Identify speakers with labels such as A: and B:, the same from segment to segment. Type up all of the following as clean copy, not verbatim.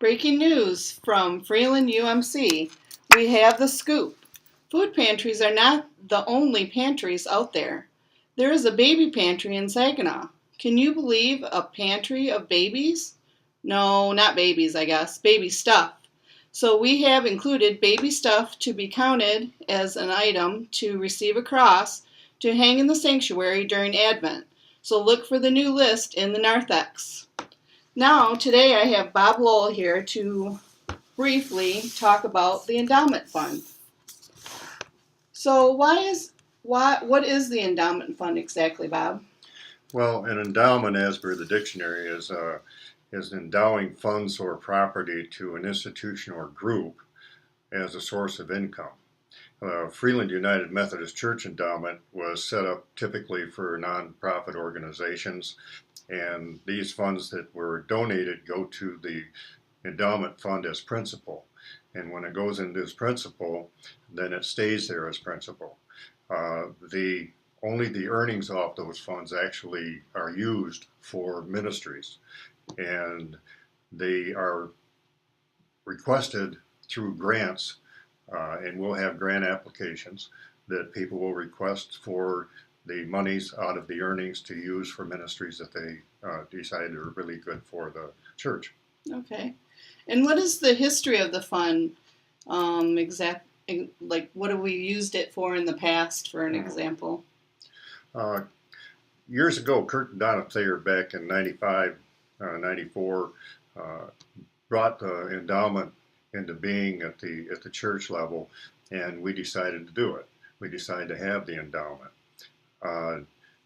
A: Breaking news from Freeland UMC. We have the scoop. Food pantries are not the only pantries out there. There is a baby pantry in Saginaw. Can you believe a pantry of babies? No, not babies, I guess. Baby stuff. So we have included baby stuff to be counted as an item to receive a cross to hang in the sanctuary during Advent. So look for the new list in the narthex. Now, today I have Bob Lowell here to briefly talk about the endowment fund. So, what is the endowment fund exactly, Bob?
B: Well, an endowment, as per the dictionary, is endowing funds or property to an institution or group as a source of income. Freeland United Methodist Church endowment was set up typically for nonprofit organizations, and these funds that were donated go to the endowment fund as principal. And when it goes into as principal, then it stays there as principal. The only the earnings off those funds actually are used for ministries, and they are requested through grants, and we'll have grant applications that people will request for the monies out of the earnings to use for ministries that they decide are really good for the church.
A: Okay. And what is the history of the fund? Like, what have we used it for in the past, for an example?
B: Uh, Years ago, Kurt and Donna Thayer back in 95, 94, brought the endowment into being at the church level, and we decided to do it. We decided to have the endowment. Uh,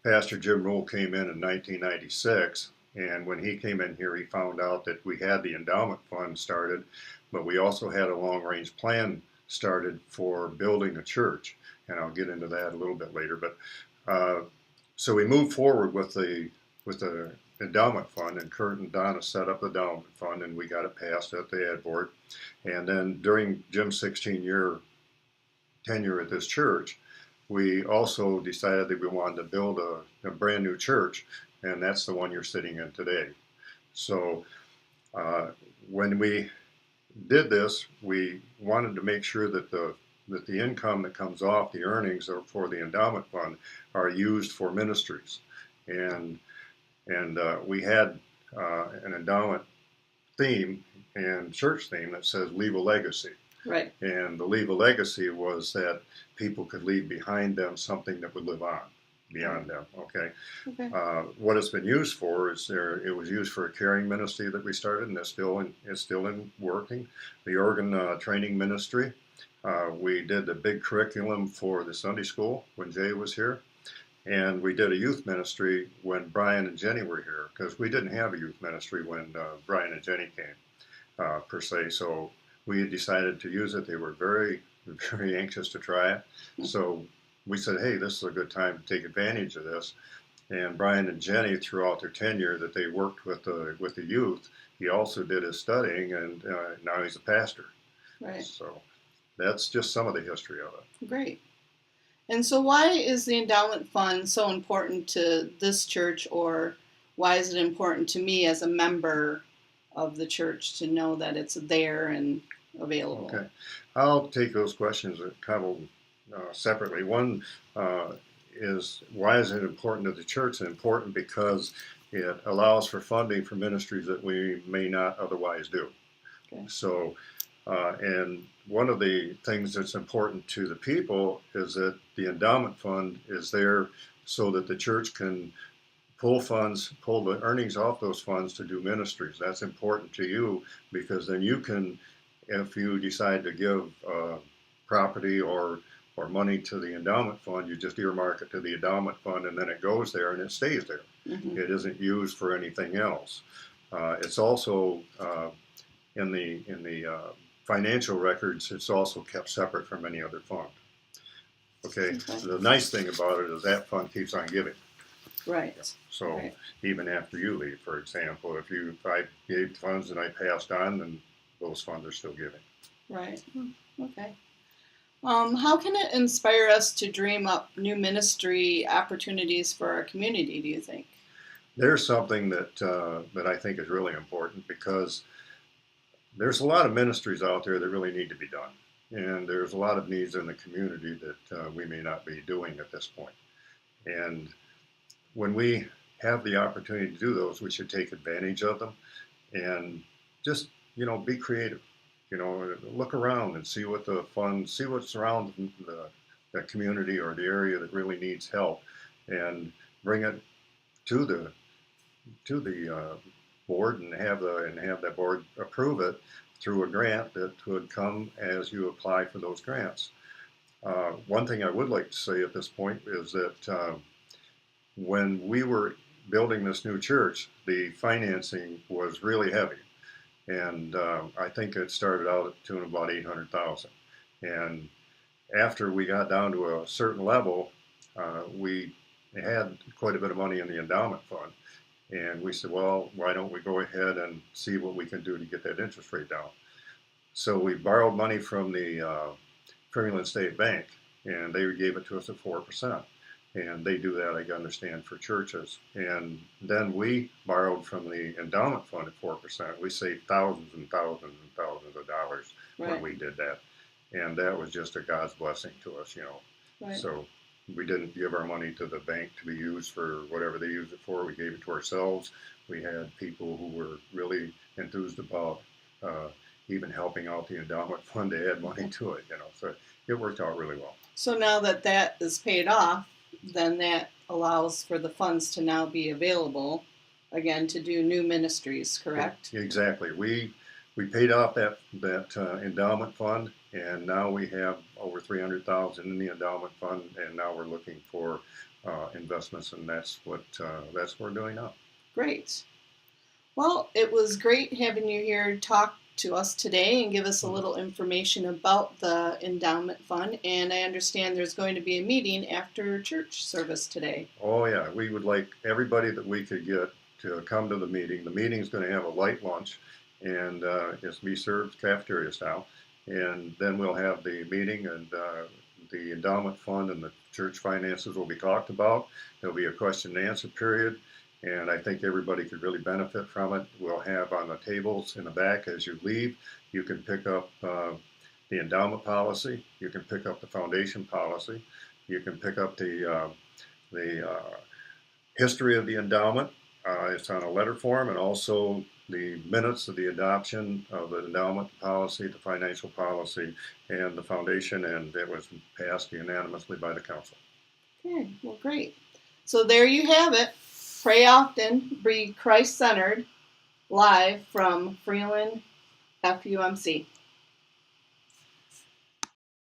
B: Pastor Jim Roll came in 1996, and when he came in here, he found out that we had the endowment fund started, but we also had a long-range plan started for building a church, and I'll get into that a little bit later. But so we moved forward with the endowment fund, and Kurt and Donna set up the endowment fund, and we got it passed at the ad board. And then during Jim's 16-year tenure at this church, we also decided that we wanted to build a brand new church, and that's the one you're sitting in today. So when we did this, we wanted to make sure that the income that comes off the earnings for the endowment fund are used for ministries, and we had an endowment theme and church theme that says "Leave a Legacy."
A: Right.
B: And the leave a legacy was that people could leave behind them something that would live on beyond them. Okay.
A: Okay.
B: What it's been used for is it was used for a caring ministry that we started, and it's still in working. The organ training ministry. We did the big curriculum for the Sunday school when Jay was here, and we did a youth ministry when Brian and Jenny were here, because we didn't have a youth ministry when Brian and Jenny came per se. So we decided to use it. They were very, very anxious to try it. So we said, hey, this is a good time to take advantage of this. And Brian and Jenny, throughout their tenure that they worked with the youth, he also did his studying, and now he's a pastor.
A: Right.
B: So that's just some of the history of it.
A: Great. And so why is the endowment fund so important to this church, or why is it important to me as a member of the church to know that it's there and available?
B: Okay. I'll take those questions kind of separately. One is, why is it important to the church? It's important because it allows for funding for ministries that we may not otherwise do.
A: Okay.
B: So, and one of the things that's important to the people is that the endowment fund is there so that the church can pull the earnings off those funds to do ministries. That's important to you, because then you can, if you decide to give property or money to the endowment fund, you just earmark it to the endowment fund, and then it goes there and it stays there. Mm-hmm. It isn't used for anything else. It's also in the financial records, it's also kept separate from any other fund. Okay. The nice thing about it is that fund keeps on giving.
A: Right.
B: So
A: right.
B: Even after you leave, for example, if I gave funds and I passed on, then those funds are still giving.
A: Right. Okay. How can it inspire us to dream up new ministry opportunities for our community, do you think?
B: There's something that I think is really important, because there's a lot of ministries out there that really need to be done. And there's a lot of needs in the community that we may not be doing at this point. And when we have the opportunity to do those, we should take advantage of them and just, be creative. Look around and see what the funds, see what's around that community or the area that really needs help, and bring it to the board and have that board approve it through a grant that would come as you apply for those grants. One thing I would like to say at this point is that when we were building this new church, the financing was really heavy, and I think it started out at tune of about 800,000. And after we got down to a certain level, we had quite a bit of money in the endowment fund, and we said, well, why don't we go ahead and see what we can do to get that interest rate down? So we borrowed money from the Freeland State Bank, and they gave it to us at 4%. And they do that, I understand, for churches. And then we borrowed from the endowment fund at 4%. We saved thousands and thousands and thousands of dollars when we did that. And that was just a God's blessing to us.
A: Right.
B: So we didn't give our money to the bank to be used for whatever they used it for. We gave it to ourselves. We had people who were really enthused about even helping out the endowment fund to add money to it. So it worked out really well.
A: So now that is paid off, then that allows for the funds to now be available again to do new ministries, correct?
B: Exactly. We paid off that endowment fund, and now we have over 300,000 in the endowment fund, and now we're looking for investments, and that's what we're doing now.
A: Great. Well, it was great having you here talk to us today and give us a little information about the endowment fund. And I understand there's going to be a meeting after church service today.
B: Oh yeah, we would like everybody that we could get to come to the meeting. The meeting's going to have a light lunch, and it's be served cafeteria style. And then we'll have the meeting, and the endowment fund and the church finances will be talked about. There'll be a question and answer period, and I think everybody could really benefit from it. We'll have on the tables in the back as you leave, you can pick up the endowment policy, you can pick up the foundation policy, you can pick up the history of the endowment. It's on a letter form, and also the minutes of the adoption of the endowment policy, the financial policy, and the foundation, and it was passed unanimously by the council.
A: Okay, well, great. So there you have it. Pray often, be Christ-centered, live from Freeland FUMC.